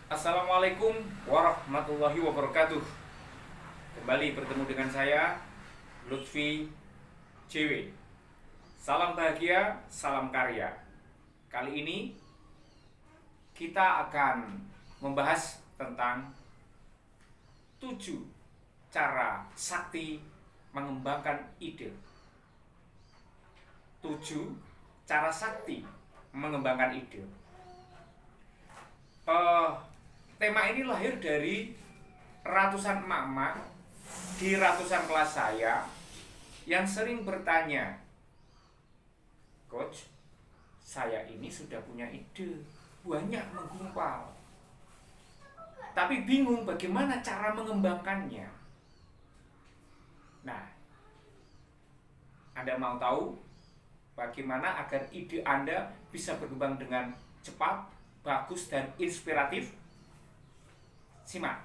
Assalamualaikum warahmatullahi wabarakatuh. Kembali bertemu dengan saya, Lutfi JW. Salam bahagia, salam karya. Kali ini kita akan membahas tentang 7 cara sakti mengembangkan ide. 7 cara sakti mengembangkan ide. Tema ini lahir dari ratusan emak-emak di ratusan kelas saya yang sering bertanya, Coach, saya ini sudah punya ide, banyak menggumpal, tapi bingung bagaimana cara mengembangkannya. Nah, Anda mau tahu bagaimana agar ide Anda bisa berkembang dengan cepat, bagus, dan inspiratif? Simak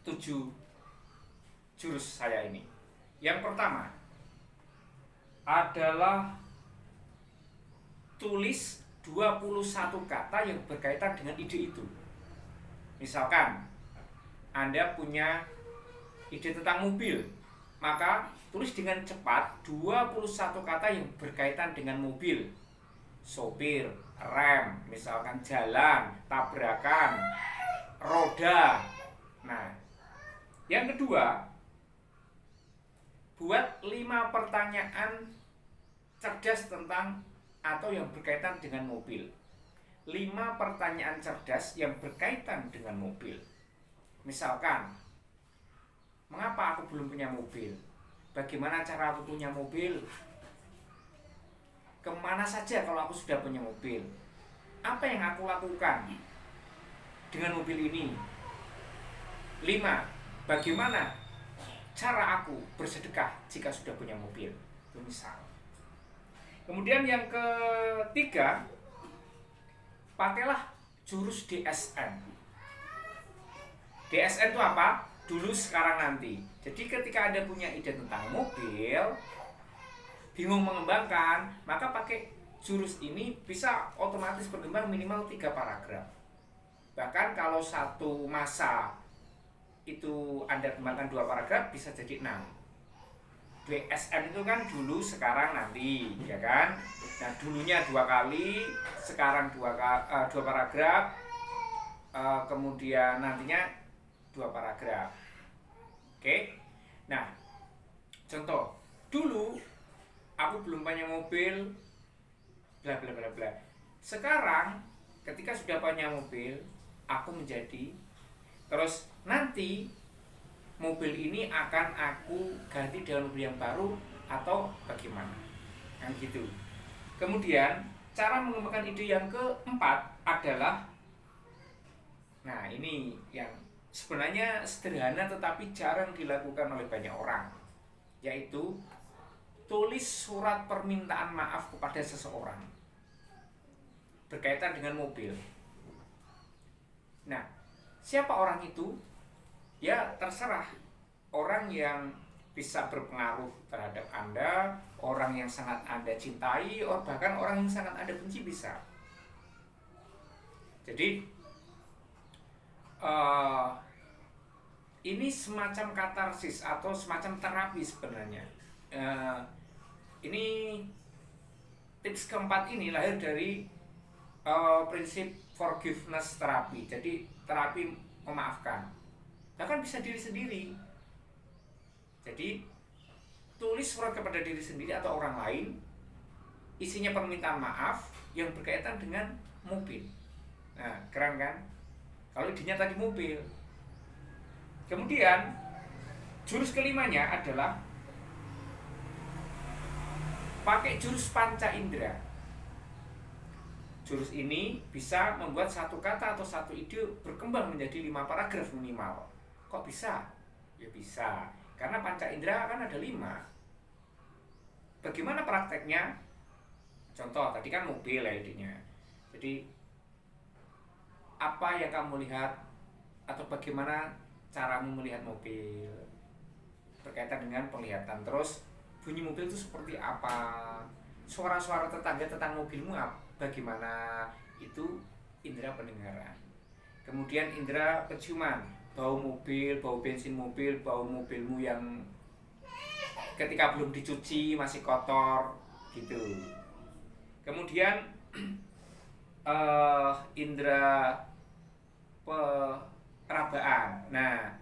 7 jurus saya ini. Yang pertama adalah tulis 21 kata yang berkaitan dengan ide itu. Misalkan Anda punya ide tentang mobil, maka tulis dengan cepat 21 kata yang berkaitan dengan mobil. Sopir, rem, misalkan jalan, tabrakan, roda. Nah, yang kedua, buat 5 pertanyaan cerdas tentang atau yang berkaitan dengan mobil. 5 pertanyaan cerdas yang berkaitan dengan mobil. Misalkan, mengapa aku belum punya mobil? Bagaimana cara aku punya mobil? Kemana saja kalau aku sudah punya mobil? Apa yang aku lakukan dengan mobil ini? 5. Bagaimana cara aku bersedekah jika sudah punya mobil? Itu misal. Kemudian yang ketiga, pakailah jurus DSN. DSN itu apa? Dulu, sekarang, nanti. Jadi ketika Anda punya ide tentang mobil, bingung mengembangkan, maka pakai jurus ini bisa otomatis berkembang minimal 3 paragraf. Bahkan kalau satu masa itu Anda kembangkan 2 paragraf, bisa jadi 6. DSN itu kan dulu, sekarang, nanti, ya kan? Nah, dulunya 2 kali, sekarang 2 paragraf, kemudian nantinya 2 paragraf. Oke? Nah, contoh, dulu aku belum punya mobil, bla bla bla bla. Sekarang ketika sudah punya mobil, aku menjadi, terus nanti mobil ini akan aku ganti dengan mobil yang baru atau bagaimana, kan gitu. Kemudian cara mengembangkan ide yang keempat adalah, nah ini yang sebenarnya sederhana tetapi jarang dilakukan oleh banyak orang, yaitu tulis surat permintaan maaf kepada seseorang berkaitan dengan mobil. Nah, siapa orang itu? Ya, terserah. Orang yang bisa berpengaruh terhadap Anda, orang yang sangat Anda cintai, atau bahkan orang yang sangat Anda benci bisa. Jadi, ini semacam katarsis atau semacam terapi sebenarnya. Ini tips keempat ini lahir dari prinsip forgiveness terapi. Jadi terapi memaafkan, bahkan bisa diri sendiri. Jadi tulis surat kepada diri sendiri atau orang lain, isinya permintaan maaf yang berkaitan dengan mobil. Nah, keren kan? Kalau idenya tadi mobil. Kemudian jurus kelimanya adalah pakai jurus panca indera. Jurus ini bisa membuat satu kata atau satu ide berkembang menjadi 5 paragraf minimal. Kok bisa? Ya bisa, karena panca indera kan ada 5. Bagaimana prakteknya? Contoh, tadi kan mobil ya idenya. Jadi apa yang kamu lihat atau bagaimana caramu melihat mobil berkaitan dengan penglihatan. Terus bunyi mobil itu seperti apa, suara-suara tetangga tentang mobilmu bagaimana, itu indera pendengaran. Kemudian indera penciuman, bau mobil, bau bensin mobil, bau mobilmu yang ketika belum dicuci masih kotor gitu. Kemudian indera perabaan. Nah,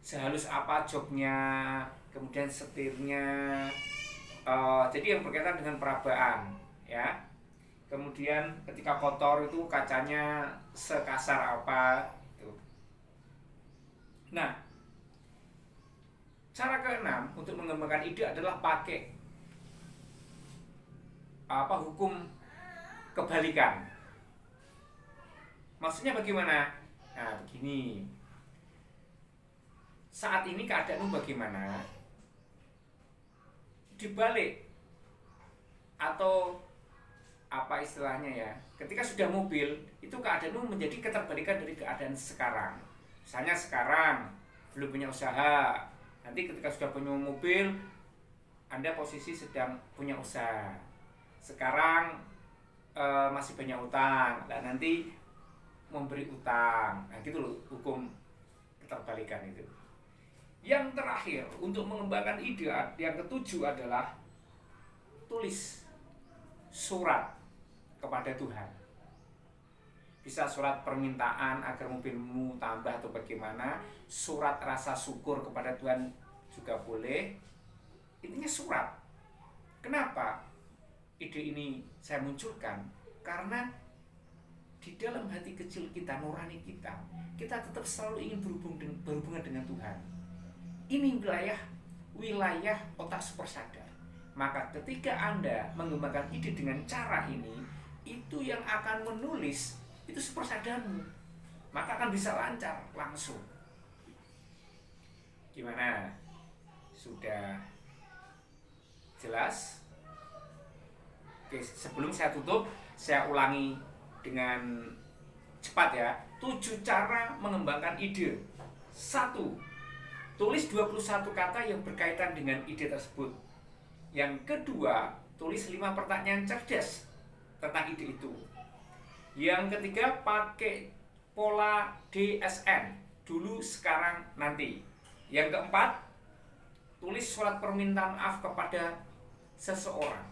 sehalus apa joknya, kemudian setirnya, jadi yang berkaitan dengan perabaan, ya. Kemudian ketika kotor itu kacanya sekasar apa gitu. Nah, cara keenam untuk mengembangkan ide adalah pakai hukum kebalikan. Maksudnya bagaimana? Nah, begini. Saat ini keadaanmu bagaimana? Dibalik atau apa istilahnya ya, ketika sudah mobil itu keadaanmu menjadi keterbalikan dari keadaan sekarang. Misalnya sekarang belum punya usaha, nanti ketika sudah punya mobil Anda posisi sedang punya usaha. Sekarang masih banyak utang, dan nanti memberi utang. Nah gitu loh hukum keterbalikan itu. Yang terakhir untuk mengembangkan ide yang ketujuh adalah tulis surat kepada Tuhan. Bisa surat permintaan agar mobilmu tambah atau bagaimana, surat rasa syukur kepada Tuhan juga boleh. Intinya surat. Kenapa ide ini saya munculkan? Karena di dalam hati kecil kita, nurani kita tetap selalu ingin berhubungan dengan Tuhan. Ini wilayah otak super sadar. Maka ketika Anda mengembangkan ide dengan cara ini, itu yang akan menulis itu super sadarmu, maka akan bisa lancar langsung. Gimana? Sudah jelas? Oke, sebelum saya tutup, saya ulangi dengan cepat ya. 7 cara mengembangkan ide. 1. Tulis 21 kata yang berkaitan dengan ide tersebut. Yang kedua, tulis 5 pertanyaan cerdas tentang ide itu. Yang ketiga, pakai pola DSN, dulu, sekarang, nanti. Yang keempat, tulis surat permintaan maaf kepada seseorang,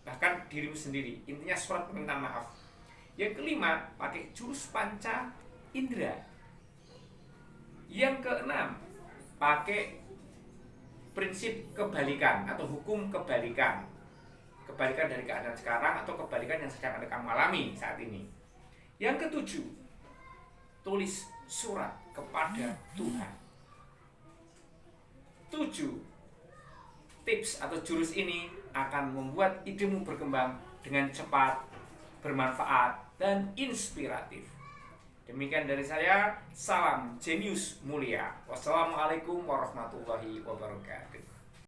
bahkan dirimu sendiri. Intinya surat permintaan maaf. Yang kelima, pakai jurus panca indera. Yang keenam, pakai prinsip kebalikan atau hukum kebalikan. Kebalikan dari keadaan sekarang atau kebalikan yang sedang kamu alami saat ini. Yang ketujuh, tulis surat kepada Tuhan. 7 tips atau jurus ini akan membuat idemu berkembang dengan cepat, bermanfaat, dan inspiratif. Demikian dari saya, salam jenius mulia. Wassalamualaikum warahmatullahi wabarakatuh.